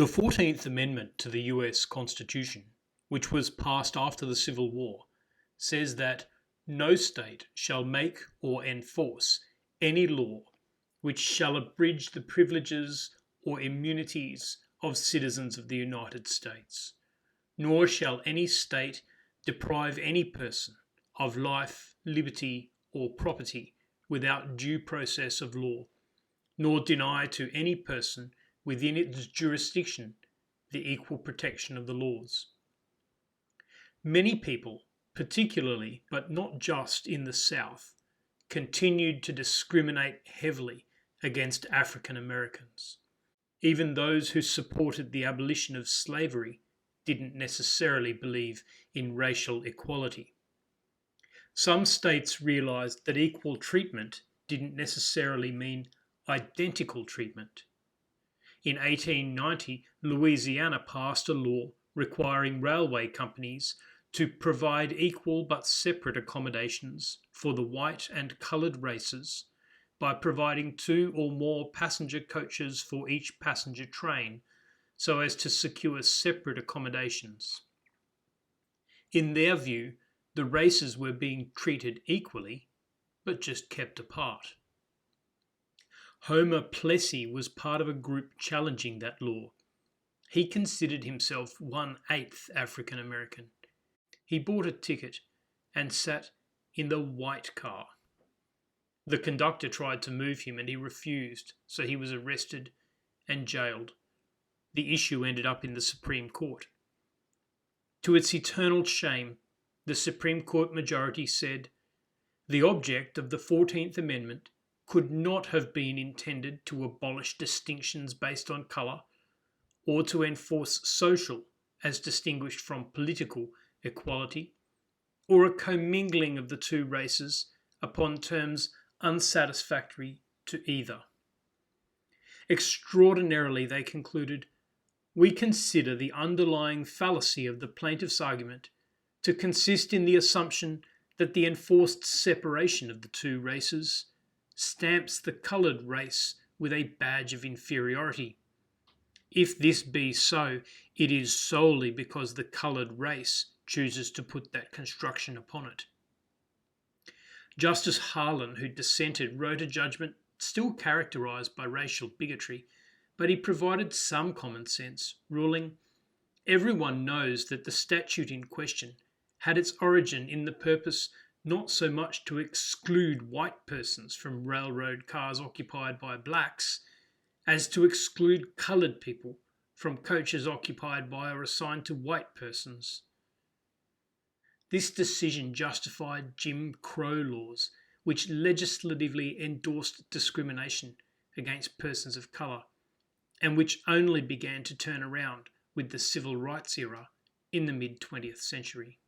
The 14th Amendment to the US Constitution, which was passed after the Civil War, says that no state shall make or enforce any law which shall abridge the privileges or immunities of citizens of the United States, nor shall any state deprive any person of life, liberty, or property without due process of law, nor deny to any person within its jurisdiction the equal protection of the laws. Many people, particularly but not just in the South, continued to discriminate heavily against African Americans. Even those who supported the abolition of slavery didn't necessarily believe in racial equality. Some states realized that equal treatment didn't necessarily mean identical treatment. In 1890, Louisiana passed a law requiring railway companies to provide equal but separate accommodations for the white and coloured races by providing 2 or more passenger coaches for each passenger train so as to secure separate accommodations. In their view, the races were being treated equally, but just kept apart. Homer Plessy was part of a group challenging that law. He considered himself 1/8 African American. He bought a ticket and sat in the white car. The conductor tried to move him and he refused, so he was arrested and jailed. The issue ended up in the Supreme Court. To its eternal shame, the Supreme Court majority said, "The object of the 14th Amendment could not have been intended to abolish distinctions based on colour, or to enforce social, as distinguished from political, equality, or a commingling of the two races upon terms unsatisfactory to either." Extraordinarily, they concluded, "We consider the underlying fallacy of the plaintiff's argument to consist in the assumption that the enforced separation of the two races stamps the coloured race with a badge of inferiority. If this be so, it is solely because the coloured race chooses to put that construction upon it." Justice Harlan, who dissented, wrote a judgment still characterised by racial bigotry, but he provided some common sense, ruling, "Everyone knows that the statute in question had its origin in the purpose not so much to exclude white persons from railroad cars occupied by blacks, as to exclude coloured people from coaches occupied by or assigned to white persons." This decision justified Jim Crow laws, which legislatively endorsed discrimination against persons of colour, and which only began to turn around with the civil rights era in the mid-20th century.